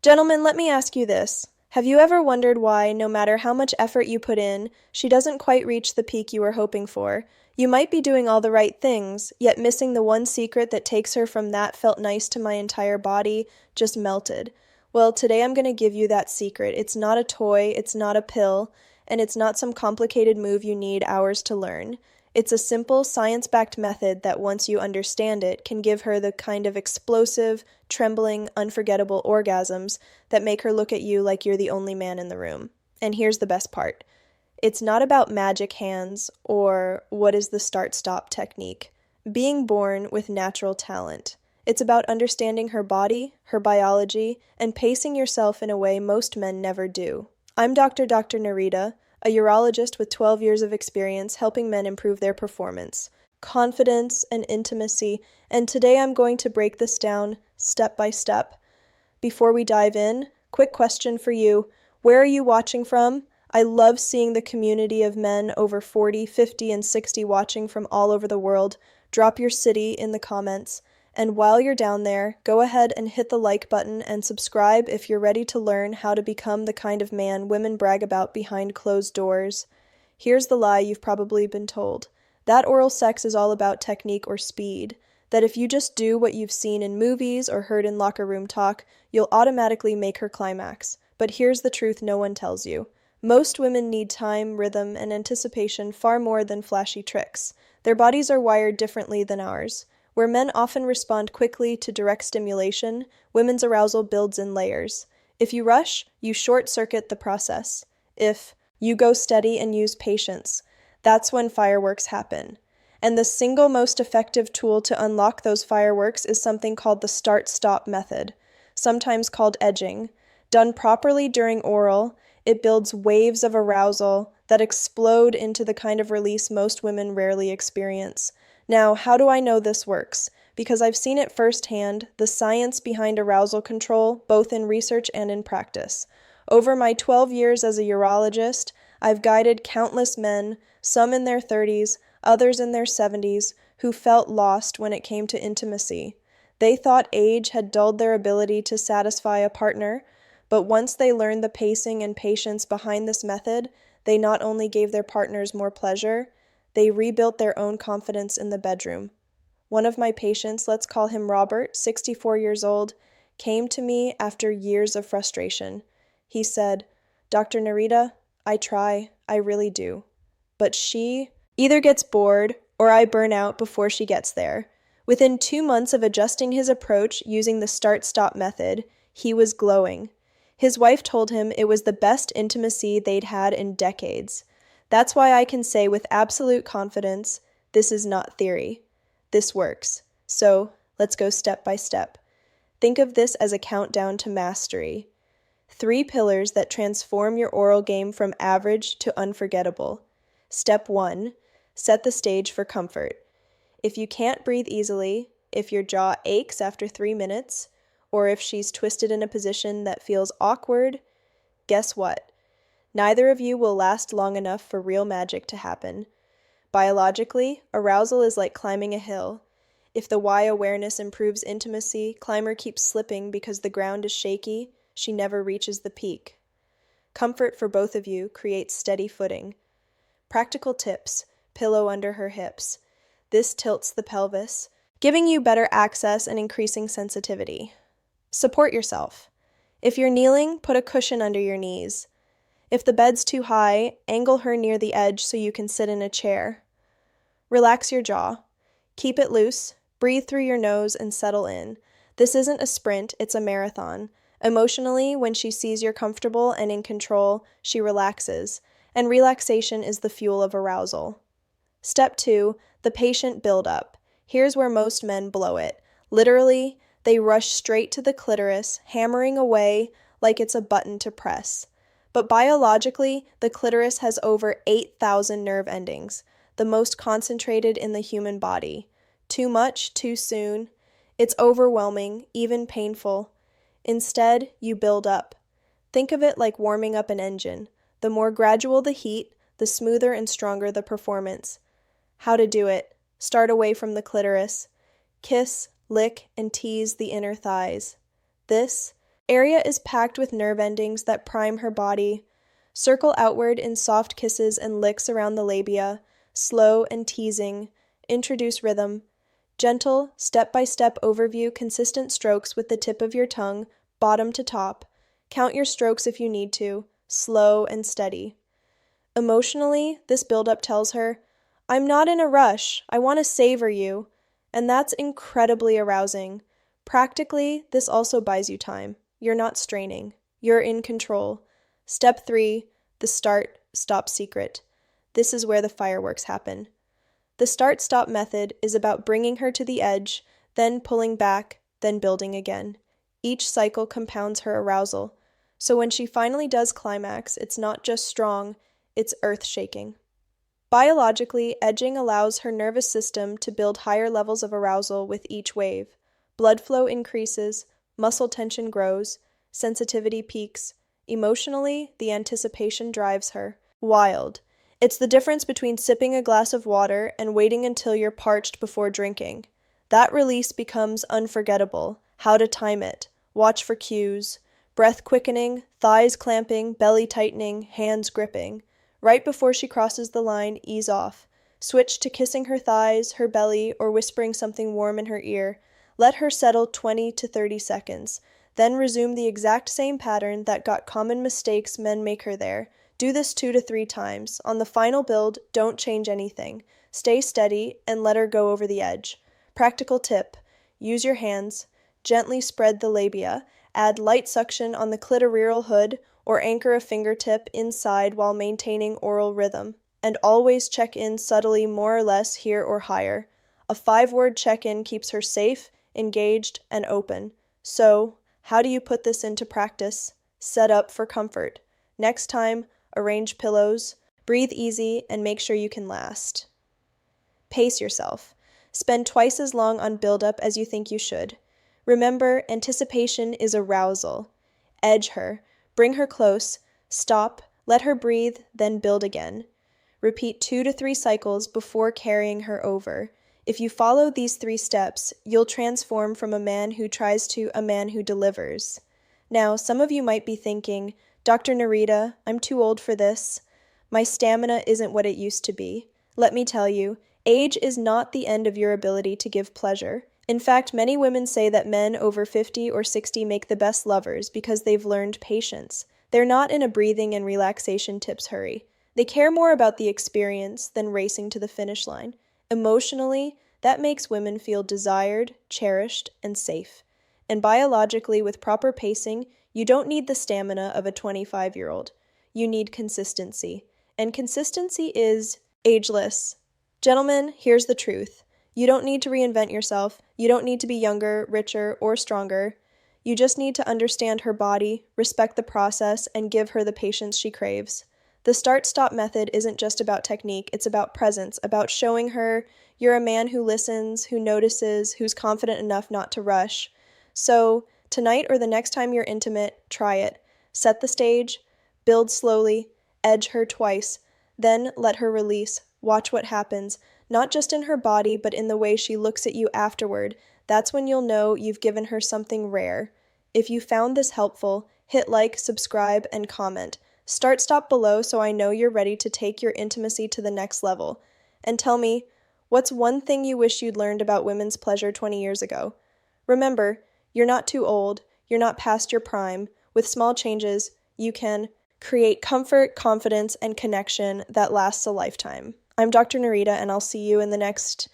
Gentlemen, let me ask you this. Have you ever wondered why, no matter how much effort you put in, she doesn't quite reach the peak you were hoping for? You might be doing all the right things, yet missing the one secret that takes her from that felt nice to my entire body just melted. Well, today I'm going to give you that secret. It's not a toy, it's not a pill, and it's not some complicated move you need hours to learn. It's a simple, science-backed method that once you understand it can give her the kind of explosive, trembling, unforgettable orgasms that make her look at you like you're the only man in the room. And here's the best part. It's not about magic hands or what is the start-stop technique. Being born with natural talent. It's about understanding her body, her biology, and pacing yourself in a way most men never do. I'm Dr. Nerita, a urologist with 12 years of experience helping men improve their performance, confidence, and intimacy, and today I'm going to break this down step by step. Before we dive in, quick question for you. Where are you watching from? I love seeing the community of men over 40, 50, and 60 watching from all over the world. Drop your city in the comments. And while you're down there, go ahead and hit the like button and subscribe if you're ready to learn how to become the kind of man women brag about behind closed doors. Here's the lie you've probably been told. That oral sex is all about technique or speed. That if you just do what you've seen in movies or heard in locker room talk, you'll automatically make her climax. But here's the truth no one tells you. Most women need time, rhythm, and anticipation far more than flashy tricks. Their bodies are wired differently than ours. Where men often respond quickly to direct stimulation, women's arousal builds in layers. If you rush, you short-circuit the process. If you go steady and use patience, that's when fireworks happen. And the single most effective tool to unlock those fireworks is something called the start-stop method, sometimes called edging. Done properly during oral, it builds waves of arousal that explode into the kind of release most women rarely experience. Now, how do I know this works? Because I've seen it firsthand, the science behind arousal control, both in research and in practice. Over my 12 years as a urologist, I've guided countless men, some in their 30s, others in their 70s, who felt lost when it came to intimacy. They thought age had dulled their ability to satisfy a partner, but once they learned the pacing and patience behind this method, they not only gave their partners more pleasure, they rebuilt their own confidence in the bedroom. One of my patients, let's call him Robert, 64 years old, came to me after years of frustration. He said, "Dr. Nerita, I try, I really do. But she either gets bored or I burn out before she gets there." Within 2 months of adjusting his approach using the start-stop method, he was glowing. His wife told him it was the best intimacy they'd had in decades. That's why I can say with absolute confidence, this is not theory. This works. So, let's go step by step. Think of this as a countdown to mastery. 3 pillars that transform your oral game from average to unforgettable. Step 1. Set the stage for comfort. If you can't breathe easily, if your jaw aches after 3 minutes, or if she's twisted in a position that feels awkward, guess what? Neither of you will last long enough for real magic to happen. Biologically, arousal is like climbing a hill. If the why awareness improves intimacy, climber keeps slipping because the ground is shaky, she never reaches the peak. Comfort for both of you creates steady footing. Practical tips: pillow under her hips. This tilts the pelvis, giving you better access and increasing sensitivity. Support yourself. If you're kneeling, put a cushion under your knees. If the bed's too high, angle her near the edge so you can sit in a chair. Relax your jaw. Keep it loose, breathe through your nose, and settle in. This isn't a sprint, it's a marathon. Emotionally, when she sees you're comfortable and in control, she relaxes, and relaxation is the fuel of arousal. Step 2, the patient build-up. Here's where most men blow it. Literally, they rush straight to the clitoris, hammering away like it's a button to press. But biologically, the clitoris has over 8,000 nerve endings, the most concentrated in the human body. Too much, too soon. It's overwhelming, even painful. Instead, you build up. Think of it like warming up an engine. The more gradual the heat, the smoother and stronger the performance. How to do it. Start away from the clitoris. Kiss, lick, and tease the inner thighs. This Area is packed with nerve endings that prime her body. Circle outward in soft kisses and licks around the labia, slow and teasing. Introduce rhythm. Gentle, step-by-step overview, consistent strokes with the tip of your tongue, bottom to top. Count your strokes if you need to, slow and steady. Emotionally, this buildup tells her, I'm not in a rush, I want to savor you. And that's incredibly arousing. Practically, this also buys you time. You're not straining. You're in control. Step 3, the start-stop secret. This is where the fireworks happen. The start-stop method is about bringing her to the edge, then pulling back, then building again. Each cycle compounds her arousal. So when she finally does climax, it's not just strong, it's earth-shaking. Biologically, edging allows her nervous system to build higher levels of arousal with each wave. Blood flow increases, muscle tension grows, sensitivity peaks. Emotionally, the anticipation drives her. Wild. It's the difference between sipping a glass of water and waiting until you're parched before drinking. That release becomes unforgettable. How to time it. Watch for cues. Breath quickening, thighs clamping, belly tightening, hands gripping. Right before she crosses the line, ease off. Switch to kissing her thighs, her belly, or whispering something warm in her ear. Let her settle 20 to 30 seconds. Then resume the exact same pattern that got common mistakes men make her there. Do this 2 to 3 times. On the final build, don't change anything. Stay steady and let her go over the edge. Practical tip. Use your hands. Gently spread the labia. Add light suction on the clitoral hood or anchor a fingertip inside while maintaining oral rhythm. And always check in subtly, more or less here or higher. A 5-word check-in keeps her safe, engaged, and open. So, how do you put this into practice? Set up for comfort. Next time, arrange pillows, breathe easy, and make sure you can last. Pace yourself. Spend twice as long on build-up as you think you should. Remember, anticipation is arousal. Edge her. Bring her close. Stop. Let her breathe, then build again. Repeat 2 to 3 cycles before carrying her over. If you follow these 3 steps, you'll transform from a man who tries to a man who delivers. Now, some of you might be thinking, Dr. Nerita, I'm too old for this. My stamina isn't what it used to be. Let me tell you, age is not the end of your ability to give pleasure. In fact, many women say that men over 50 or 60 make the best lovers because they've learned patience. They're not in a breathing and relaxation tips hurry. They care more about the experience than racing to the finish line. Emotionally, that makes women feel desired, cherished, and safe. And biologically, with proper pacing, you don't need the stamina of a 25-year-old. You need consistency. And consistency is ageless. Gentlemen, here's the truth. You don't need to reinvent yourself. You don't need to be younger, richer, or stronger. You just need to understand her body, respect the process, and give her the patience she craves. The start-stop method isn't just about technique, it's about presence, about showing her you're a man who listens, who notices, who's confident enough not to rush. So, tonight or the next time you're intimate, try it. Set the stage, build slowly, edge her twice, then let her release. Watch what happens, not just in her body, but in the way she looks at you afterward. That's when you'll know you've given her something rare. If you found this helpful, hit like, subscribe, and comment. Stop below so I know you're ready to take your intimacy to the next level. And tell me, what's one thing you wish you'd learned about women's pleasure 20 years ago? Remember, you're not too old, you're not past your prime. With small changes, you can create comfort, confidence, and connection that lasts a lifetime. I'm Dr. Nerita, and I'll see you in the next